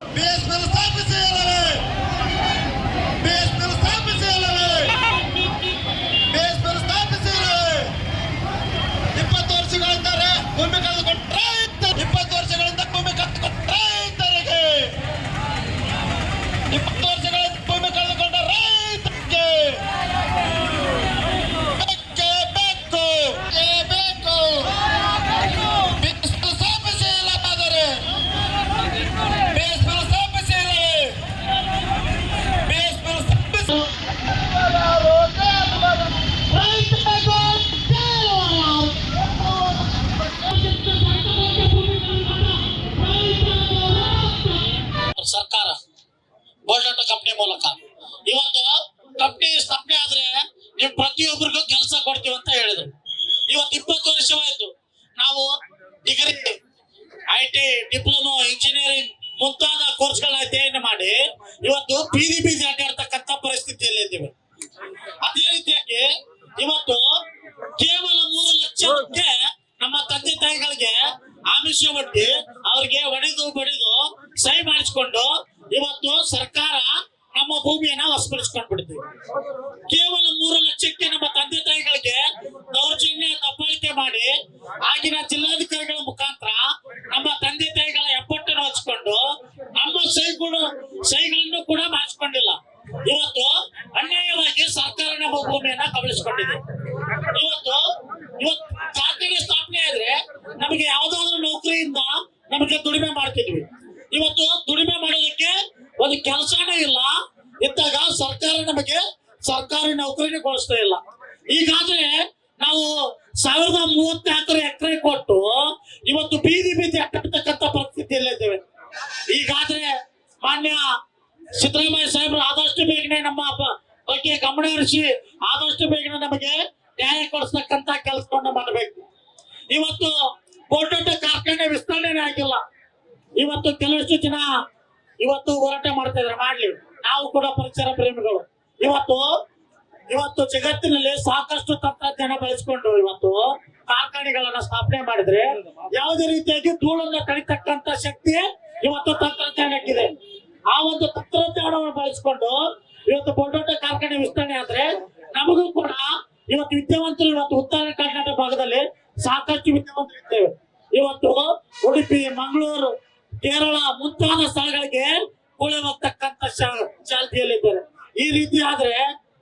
BSPL ಸ್ಥಾಪಿಸಿ ಅಲ್ಲವೇ BSPL ಸ್ಥಾಪಿಸಿ ಅಲ್ಲವೇ BSPL ಸ್ಥಾಪಿಸಿ ಅಲ್ಲವೇ 20 ವರ್ಷಗಳಿಂದ ಭೂಮಿ ಕಳೆದುಕೊಂಡ ರೈತ 20 ವರ್ಷಗಳಿಂದ ಭೂಮಿ ಕಳೆದುಕೊಂಡ ರೈತರಿಗೆ 20 ವರ್ಷಗಳಿಂದ ಭೂಮಿ ಕಳೆದುಕೊಂಡ ರೈತರಿಗೆ ಸರ್ಕಾರ ಗೋಲ್ಡಾಟ ಕಂಪನಿ ಮೂಲಕ ಇವತ್ತು ಕಂಪನಿ ಸ್ಥಾಪನೆ ಆದ್ರೆ ನೀವು ಪ್ರತಿಯೊಬ್ಬರಿಗೂ ಕೆಲಸ ಕೊಡ್ತೀವಿ ಅಂತ ಹೇಳಿದ್ರು. ಇವತ್ತು 20 ವರ್ಷವಾಯ್ತು. ನಾವು ಡಿಗ್ರಿ, IT, ಡಿಪ್ಲೊಮೊ, ಇಂಜಿನಿಯರಿಂಗ್ ಮುಂತಾದ ಕೋರ್ಸ್ಗಳನ್ನ ಅಧ್ಯಯನ ಮಾಡಿ ಇವತ್ತು ಬೀದಿ ಅಡ್ಡಾಡ್ತಕ್ಕಂಥ ಪರಿಸ್ಥಿತಿಯಲ್ಲಿ ಇದ್ದೀವಿ. ಅದೇ ರೀತಿಯಾಗಿ ಇವತ್ತು ಕೇವಲ 3 ಲಕ್ಷಕ್ಕೆ ನಮ್ಮ ತಂದೆ ತಾಯಿಗಳಿಗೆ ಆಮಿಷ ಒಡ್ಡಿ ಅವ್ರಿಗೆ ಬಡಿದು ಸಹಿ ಮಾಡಿಸ್ಕೊಂಡು ಇವತ್ತು ಸರ್ಕಾರ ನಮ್ಮ ಭೂಮಿಯನ್ನ ವಶಪಡಿಸಿಕೊಂಡ್ಬಿಡ್ತೀವಿ. ಕೇವಲ 3 ಲಕ್ಷಕ್ಕೆ ನಮ್ಮ ತಂದೆ ತಾಯಿಗಳಿಗೆ ದೌರ್ಜನ್ಯ ದಬ್ಬಾಳಿಕೆ ಮಾಡಿ ಆಗಿನ ಜಿಲ್ಲಾಧಿಕಾರಿಗಳ ಮುಖಾಂತರ ನಮ್ಮ ತಂದೆ ತಾಯಿಗಳ ಹೆಬ್ಬಟ್ಟನ್ನು ಹಚ್ಕೊಂಡು ನಮ್ಮ ಸಹಿಗಳನ್ನು ಕೂಡ ಮಾಡಿಸ್ಕೊಂಡಿಲ್ಲ. ಇವತ್ತು ಅನ್ಯಾಯವಾಗಿ ಸರ್ಕಾರ ನಮ್ಮ ಭೂಮಿಯನ್ನ ಕಬಳಿಸಿಕೊಂಡಿದೆ. ಇವತ್ತು ಕಾರ್ಖಾನೆ ಸ್ಥಾಪನೆ ಆದ್ರೆ ನಮಗೆ ಯಾವ್ದಾದ್ರು ನೌಕರಿಯಿಂದ ನಮಗೆ ದುಡಿಮೆ ಮಾಡ್ತಿದ್ವಿ. ಇವತ್ತು ದುಡಿಮೆ ಮಾಡೋದಕ್ಕೆ ಒಂದು ಕೆಲಸನೇ ಇಲ್ಲ ಇದ್ದಾಗ ಸರ್ಕಾರ ನಮಗೆ ಸರ್ಕಾರಿ ನೌಕರಿನೇ ಕೊಡಿಸ್ತಾ ಇಲ್ಲ. ಈಗಾದ್ರೆ ನಾವು 1034 ಎಕರೆ ಕೊಟ್ಟು ಇವತ್ತು ಬೀದಿ ಅಡ್ಡತಕ್ಕಂಥ ಪರಿಸ್ಥಿತಿಯಲ್ಲಿದ್ದೇವೆ. ಈಗಾದ್ರೆ ಮಾನ್ಯ ಸಿದ್ದರಾಮಯ್ಯ ಸಾಹೇಬರು ಆದಷ್ಟು ಬೇಗನೆ ನಮ್ಮ ಬಗ್ಗೆ ಗಮನ ಹರಿಸಿ ಆದಷ್ಟು ಬೇಗನೆ ನಮಗೆ ನ್ಯಾಯ ಕೊಡಿಸ್ತಕ್ಕಂಥ ಕೆಲಸವನ್ನು ಮಾಡಬೇಕು. ಇವತ್ತು ಬೋಲ್ಡಾಟ ಕಾರ್ಖಾನೆ ವಿಸ್ತರಣೆ ಆಗಿಲ್ಲ. ಇವತ್ತು ಕೆಲವಷ್ಟು ಜನ ಇವತ್ತು ಹೋರಾಟ ಮಾಡ್ತಾ ಇದ್ದಾರೆ, ಮಾಡ್ಲಿ, ನಾವು ಕೂಡ ಪರಿಸರ ಪ್ರೇಮಿಗಳು. ಇವತ್ತು ಜಗತ್ತಿನಲ್ಲಿ ಸಾಕಷ್ಟು ತಂತ್ರಜ್ಞಾನ ಬಳಸಿಕೊಂಡು ಇವತ್ತು ಕಾರ್ಖಾನೆಗಳನ್ನ ಸ್ಥಾಪನೆ ಮಾಡಿದ್ರೆ ಯಾವುದೇ ರೀತಿಯಾಗಿ ಧೂಳನ್ನ ತಡಿತಕ್ಕಂತ ಶಕ್ತಿ ಇವತ್ತು ತಂತ್ರಜ್ಞಾನಕ್ಕಿದೆ. ಆ ಒಂದು ತಂತ್ರಜ್ಞಾನವನ್ನು ಬಳಸಿಕೊಂಡು ಇವತ್ತು ಬೋಲ್ಡಾಟ ಕಾರ್ಖಾನೆ ವಿಸ್ತರಣೆ ಆದ್ರೆ ನಮಗೂ ಕೂಡ ಇವತ್ತು ವಿದ್ಯಾವಂತರು ಇವತ್ತು ಉತ್ತರ ಕರ್ನಾಟಕ ಭಾಗದಲ್ಲಿ ಸಾಕಷ್ಟು ವಿದ್ಯಾವಂತರು ಇದ್ದೇವೆ. ಇವತ್ತು ಉಡುಪಿ, ಮಂಗಳೂರು, ಕೇರಳ ಮುಂತಾದ ಸ್ಥಳಗಳಿಗೆ ಕೂಳೆ ಹೋಗ್ತಕ್ಕಂಥ ಚಾಲ್ತಿಯಲ್ಲಿದ್ದಾರೆ. ಈ ರೀತಿ ಆದ್ರೆ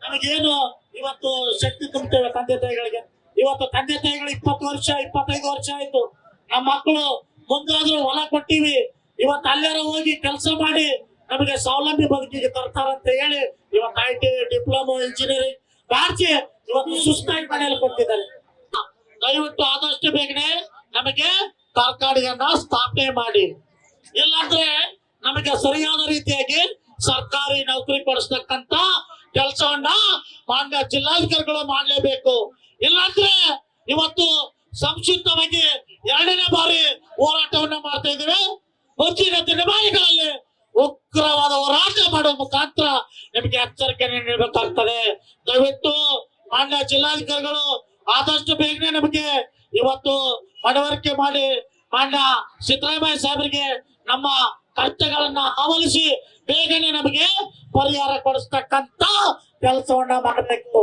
ನಮಗೇನು ಇವತ್ತು ಶಕ್ತಿ ತುಂಬುತ್ತೇವೆ ತಂದೆ ತಾಯಿಗಳಿಗೆ. ಇವತ್ತು ತಂದೆ ತಾಯಿಗಳು 20 ವರ್ಷ 25 ವರ್ಷ ಆಯ್ತು. ನಮ್ಮ ಮಕ್ಕಳು ಮುಂದಾದ್ರೂ ಹೊಲ ಕೊಟ್ಟಿವಿ, ಇವತ್ತು ಅಲ್ಲಾರ ಹೋಗಿ ಕೆಲಸ ಮಾಡಿ ನಮಗೆ ಸ್ವಾವಲಂಬಿ ಬದುಕಿಗೆ ತರ್ತಾರಂತ ಹೇಳಿ ಇವತ್ತು IT, ಡಿಪ್ಲೊಮೊ, ಇಂಜಿನಿಯರಿಂಗ್ ಮಾಡ್ಸಿ ಇವತ್ತು ಸುಸ್ತಾಗಿ ಮನೆಯಲ್ಲಿ ಕೊಟ್ಟಿದ್ದಾರೆ. ದಯವಿಟ್ಟು ಆದಷ್ಟು ಬೇಗನೆ ನಮಗೆ ಕಾರ್ಖಾನೆಯನ್ನ ಸ್ಥಾಪನೆ ಮಾಡಿ, ಇಲ್ಲಾಂದ್ರೆ ನಮಗೆ ಸರಿಯಾದ ರೀತಿಯಾಗಿ ಸರ್ಕಾರಿ ನೌಕರಿ ಕೊಡಿಸ್ತಕ್ಕಂತ ಕೆಲಸವನ್ನ ಮಾನ್ಯ ಜಿಲ್ಲಾಧಿಕಾರಿಗಳು ಮಾಡಲೇಬೇಕು. ಇಲ್ಲಾಂದ್ರೆ ಇವತ್ತು ಸಂಕ್ಷಿಪ್ತವಾಗಿ 2ನೇ ಬಾರಿ ಹೋರಾಟವನ್ನ ಮಾಡ್ತಾ ಇದ್ದೇವೆ. ಮುಂಚಿನ ದಿನಮಾನಗಳಲ್ಲಿ ಉಗ್ರವಾದ ಹೋರಾಟ ಮಾಡುವ ಮುಖಾಂತರ ನಿಮಗೆ ಎಚ್ಚರಿಕೆ ನೀಡಬೇಕಾಗ್ತದೆ. ದಯವಿಟ್ಟು ಮಾನ್ಯ ಜಿಲ್ಲಾಧಿಕಾರಿಗಳು ಆದಷ್ಟು ಬೇಗನೆ ನಮಗೆ ಇವತ್ತು ಮನವರಿಕೆ ಮಾಡಿ ಮಾನ್ಯ ಸಿದ್ದರಾಮಯ್ಯ ಸಾಹೇಬರಿಗೆ ನಮ್ಮ ಕಷ್ಟಗಳನ್ನ ಆವರಿಸಿ ಬೇಗನೆ ನಮಗೆ ಪರಿಹಾರ ಕೊಡಿಸ್ತಕ್ಕಂತ ಕೆಲಸವನ್ನ ಮಾಡಬೇಕು.